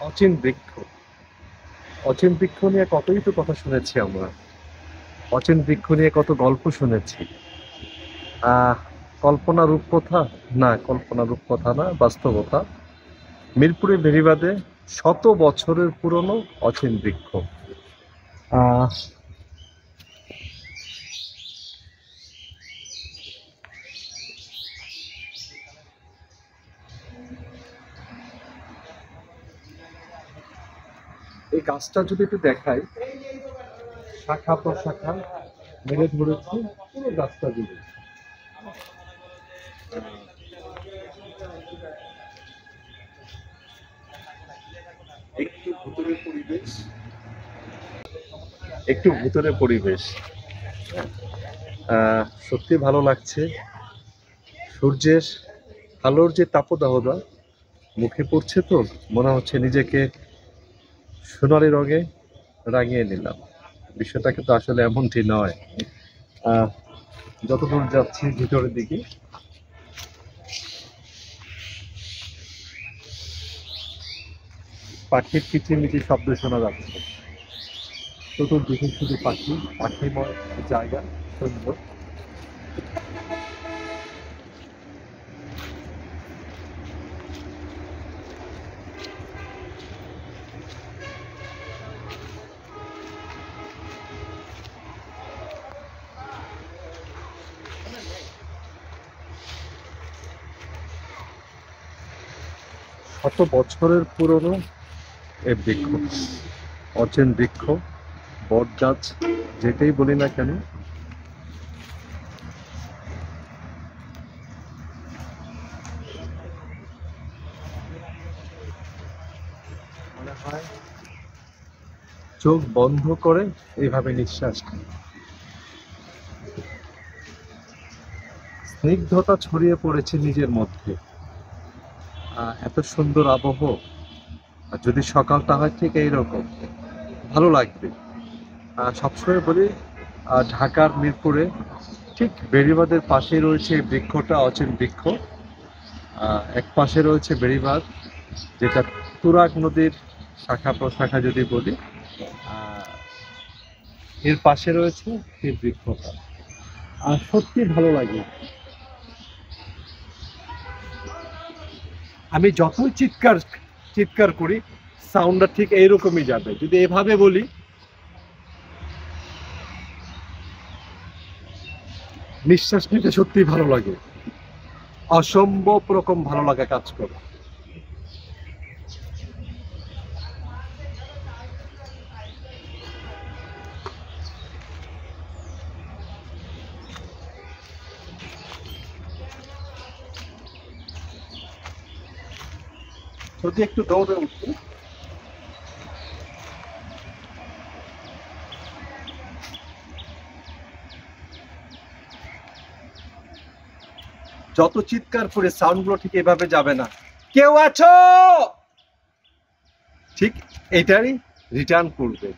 অচিন বৃক্ষ। অচিন বৃক্ষ নিয়ে কতই তো কথা শুনেছি আমরা। অচিন বৃক্ষ নিয়ে কত গল্প শুনেছি। আহ কল্পনা রূপকথা? না, কল্পনা রূপকথা না, বাস্তবতা। মিরপুরের বেড়িবাঁধে শত বছরের পুরনো অচিন বৃক্ষ। আহ এই গাছটা যদি একটু দেখাই, শাখা প্রশাখা মেলে ধরেছে পুরো গাছটা জুড়ে। একটু ভুতুরে পরিবেশ, একটু ভুতুরে পরিবেশ। সত্যি ভালো লাগছে। সূর্যের আলোর যে তাপদাহতা মুখে পড়ছে, তো মনে হচ্ছে নিজেকে সোনালি রঙে রাঙিয়ে নিলাম। বিষয়টা কিন্তু আসলে এমনটি নয়। আহ যতদূর যাচ্ছি ভিতরের দিকে, পাখির কিচিরমিচির শব্দ শোনা যাচ্ছে। চতুর্দিকে শুধু পাখি, পাখিময় জায়গা, সুন্দর। শত বছরের পুরনো এই বৃক্ষ, অচেন বৃক্ষ, বট গাছ, যেটাই বলি না কেন, মনে হয় চোখ বন্ধ করে এইভাবে নিঃশ্বাস নিই। স্নিগ্ধতা ছড়িয়ে পড়েছে নিজের মধ্যে। এত সুন্দর আবহ, আর যদি সকালটা হয় ঠিক এইরকম, ভালো লাগবে। সবসময় বলি, ঢাকার মিরপুরে ঠিক বেড়িবাঁধের পাশেই রয়েছে এই বৃক্ষটা, অচিন বৃক্ষ। এক পাশে রয়েছে বেড়িবাঁধ, যেটা তুরাগ নদীর শাখা প্রশাখা যদি বলি। এর পাশে রয়েছে এই বৃক্ষটা, আর সত্যি ভালো লাগে। আমি যতই চিৎকার চিৎকার করি, সাউন্ডটা ঠিক এইরকমই যাবে। যদি এভাবে বলি, নিঃশ্বাস নিতে সত্যি ভালো লাগে, অসম্ভব রকম ভালো লাগা কাজ করে। যদি একটু দৌড়ে উঠি, যত চিৎকার করে সাউন্ডগুলো ঠিক এভাবে যাবে না, কেউ আছো, ঠিক এটারই রিটার্ন করবে।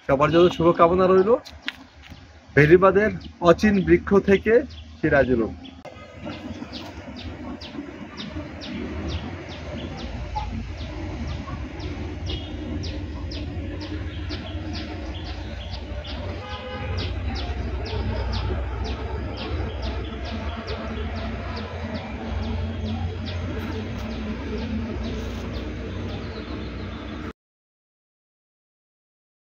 সবার জন্য শুভকামনা রইল। বেড়িবাঁধের অচিন বৃক্ষ থেকে সিরাজুল।